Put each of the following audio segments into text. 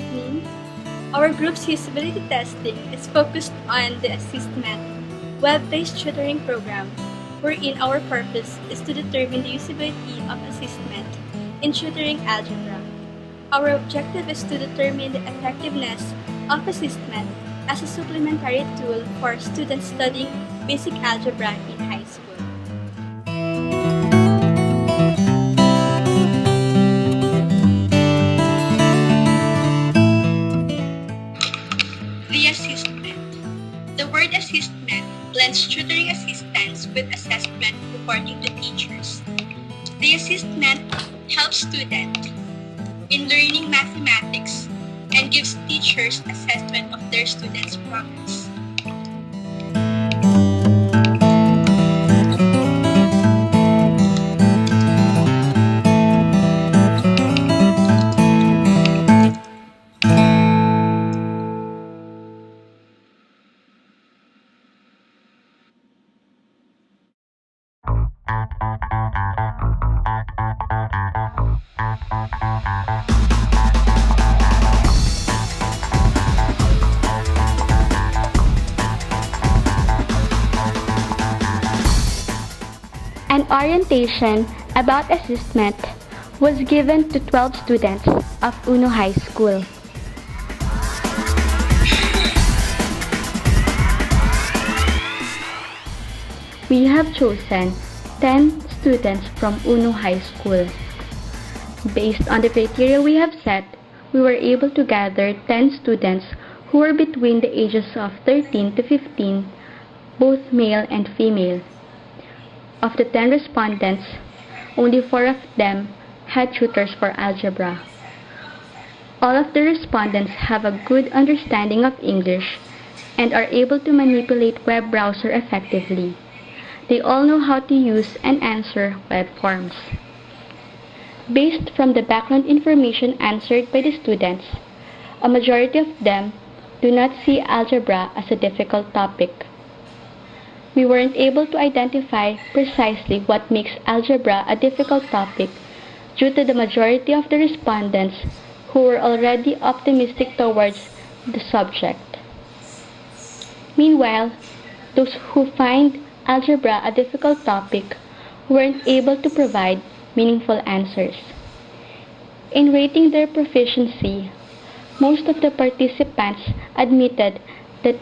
evening. Our group's usability testing is focused on the Assistment web-based tutoring program, wherein our purpose is to determine the usability of Assistment in tutoring algebra. Our objective is to determine the effectiveness of Assistment as a supplementary tool for students studying basic algebra in high school. The Assistment. The word Assistment blends tutoring assistance with assessment reporting to teachers. The Assistment helps students in learning mathematics and gives teachers assessment of their students' progress. An orientation about Assistment was given to 12 students of Uno High School. We have chosen 10 students from Uno High School. Based on the criteria we have set, we were able to gather 10 students who were between the ages of 13 to 15, both male and female. Of the 10 respondents, only 4 of them had tutors for algebra. All of the respondents have a good understanding of English and are able to manipulate web browser effectively. They all know how to use and answer web forms. Based from the background information answered by the students, a majority of them do not see algebra as a difficult topic. We weren't able to identify precisely what makes algebra a difficult topic due to the majority of the respondents who were already optimistic towards the subject. Meanwhile, those who find algebra a difficult topic weren't able to provide meaningful answers. In rating their proficiency, most of the participants admitted that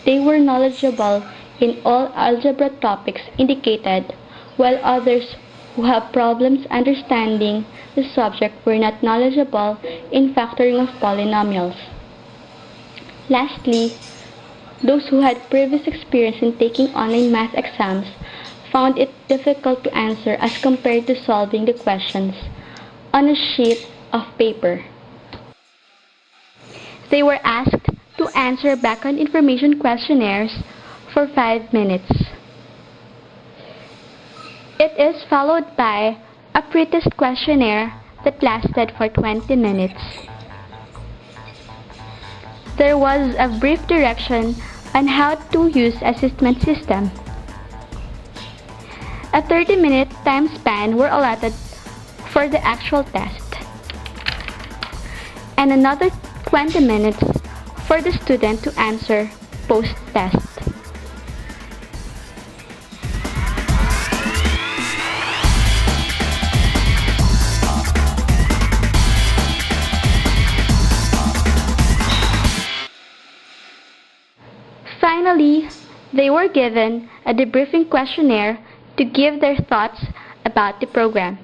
they were knowledgeable in all algebra topics indicated, while others who have problems understanding the subject were not knowledgeable in factoring of polynomials. Lastly, those who had previous experience in taking online math exams found it difficult to answer as compared to solving the questions on a sheet of paper. They were asked to answer background information questionnaires for 5 minutes. It is followed by a pretest questionnaire that lasted for 20 minutes. There was a brief direction on how to use Assistment system. A 30-minute time span were allotted for the actual test, and another 20 minutes for the student to answer post-test. Finally, they were given a debriefing questionnaire to give their thoughts about the program.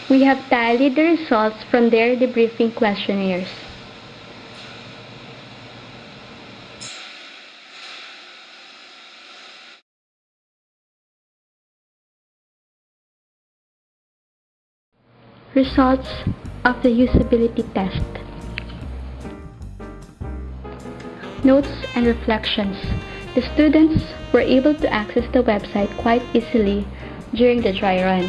We have tallied the results from their debriefing questionnaires. Results of the usability test. Notes and reflections. The students were able to access the website quite easily during the dry run.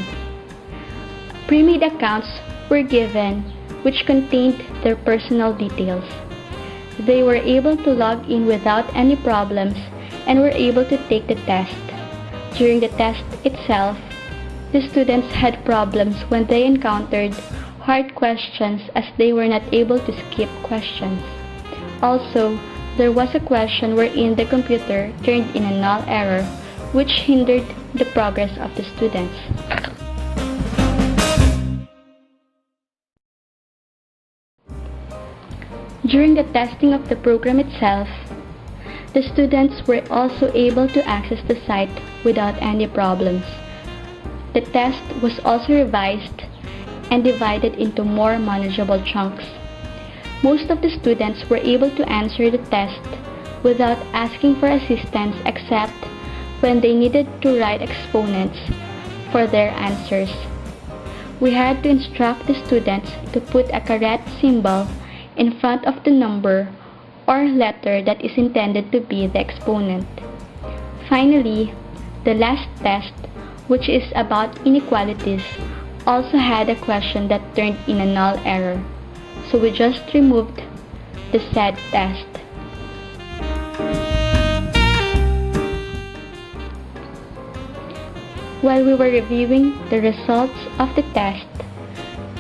Pre-made accounts were given which contained their personal details. They were able to log in without any problems and were able to take the test. During the test itself, the students had problems when they encountered hard questions as they were not able to skip questions. Also, there was a question wherein the computer turned in a null error, which hindered the progress of the students. During the testing of the program itself, the students were also able to access the site without any problems. The test was also revised and divided into more manageable chunks. Most of the students were able to answer the test without asking for assistance except when they needed to write exponents for their answers. We had to instruct the students to put a caret symbol in front of the number or letter that is intended to be the exponent. Finally, the last test, which is about inequalities, also had a question that turned in a null error, so we just removed the said test. While we were reviewing the results of the test,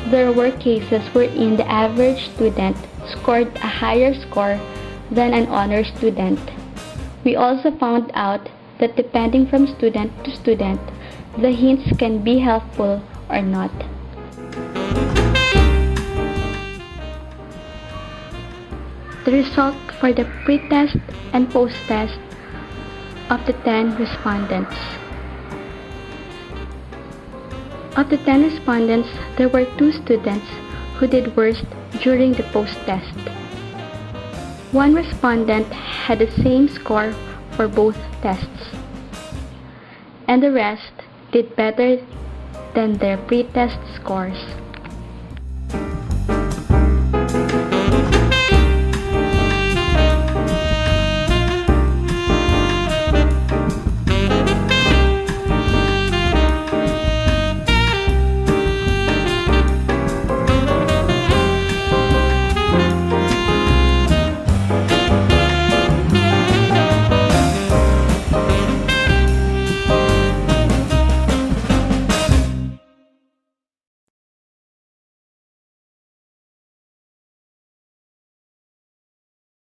there were cases wherein the average student scored a higher score than an honor student. We also found out that depending from student to student, the hints can be helpful or not. The result for the pre-test and post-test of the 10 respondents. Of the 10 respondents, there were 2 students who did worst during the post-test. One respondent had the same score for both tests, and the rest did better than their pre-test scores.